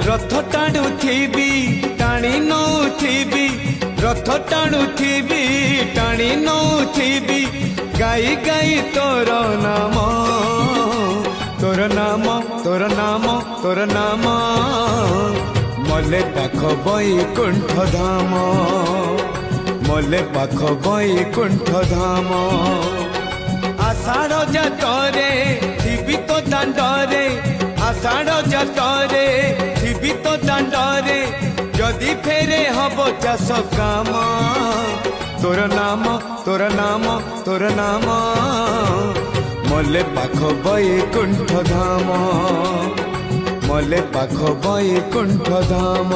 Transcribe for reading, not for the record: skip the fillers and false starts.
रथ टाणुथिबी टाणी नौथिबी रथ टाणुथिबी टाणी नौथिबी गाई गाई तोर नाम तोर नाम तोर नाम तोर नाम मले पाख बैकुंठ धाम मले पाख बैकुंठ धाम आषाढ़ जातरे थिबी तो दांडरे आषाढ़ जातरे थिबी तो दांडरे जदि फेरे हब चाष काम तोर नाम तोर नाम तोर नाम मले पाख बैकुंठ धाम मले पाख बैकुंठ धाम।